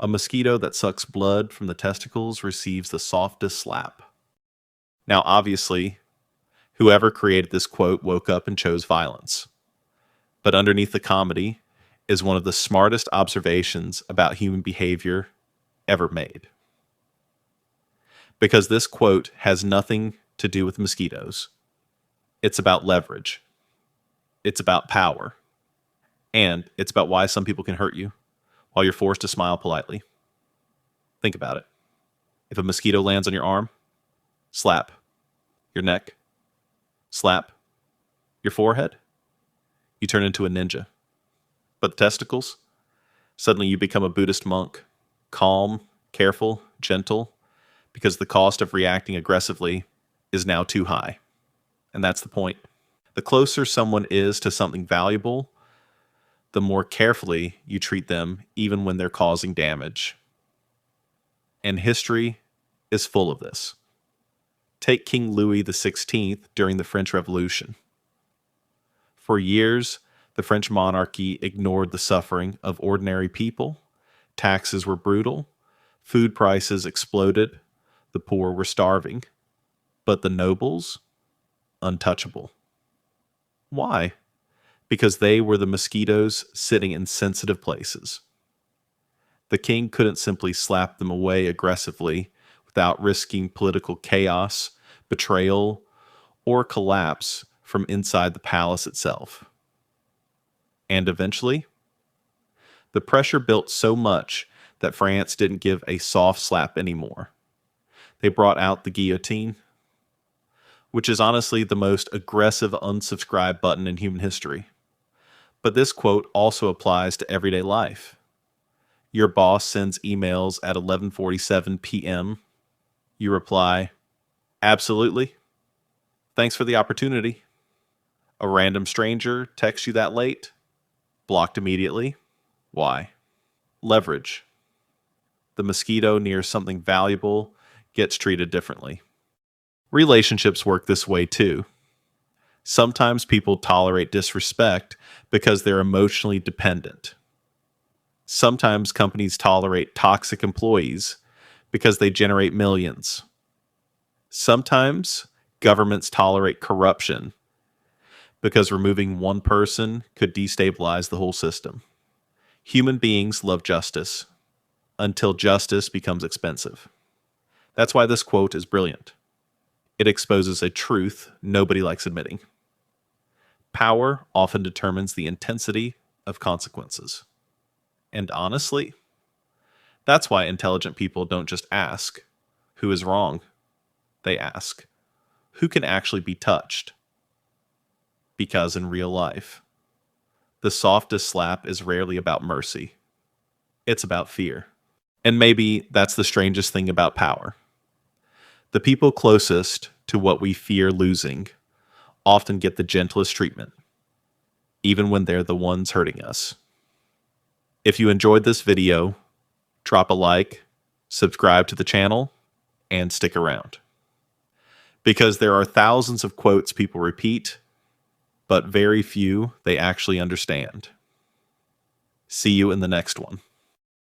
A mosquito that sucks blood from the testicles receives the softest slap. Now, obviously, whoever created this quote woke up and chose violence. But underneath the comedy is one of the smartest observations about human behavior ever made. Because this quote has nothing to do with mosquitoes. It's about leverage. It's about power. And it's about why some people can hurt you while you're forced to smile politely. Think about it. If a mosquito lands on your arm, slap. Your neck, slap. Your forehead, you turn into a ninja. But the testicles, suddenly you become a Buddhist monk, calm, careful, gentle, because the cost of reacting aggressively is now too high. And that's the point. The closer someone is to something valuable, the more carefully you treat them, even when they're causing damage. And history is full of this. Take King Louis XVI during the French Revolution. For years, the French monarchy ignored the suffering of ordinary people. Taxes were brutal. Food prices exploded. The poor were starving. But the nobles, untouchable. Why? Because they were the mosquitoes sitting in sensitive places. The king couldn't simply slap them away aggressively without risking political chaos, betrayal, or collapse from inside the palace itself. And eventually, the pressure built so much that France didn't give a soft slap anymore. They brought out the guillotine, which is honestly the most aggressive unsubscribe button in human history. But this quote also applies to everyday life. Your boss sends emails at 11:47 p.m. You reply, "Absolutely. Thanks for the opportunity." A random stranger texts you that late? Blocked immediately. Why? Leverage. The mosquito near something valuable gets treated differently. Relationships work this way too. Sometimes people tolerate disrespect because they're emotionally dependent. Sometimes companies tolerate toxic employees because they generate millions. Sometimes governments tolerate corruption because removing one person could destabilize the whole system. Human beings love justice until justice becomes expensive. That's why this quote is brilliant. It exposes a truth nobody likes admitting. Power often determines the intensity of consequences. And honestly, that's why intelligent people don't just ask, who is wrong? They ask, who can actually be touched? Because in real life, the softest slap is rarely about mercy. It's about fear. And maybe that's the strangest thing about power. The people closest to what we fear losing often get the gentlest treatment, even when they're the ones hurting us. If you enjoyed this video, drop a like, subscribe to the channel, and stick around. Because there are thousands of quotes people repeat, but very few they actually understand. See you in the next one.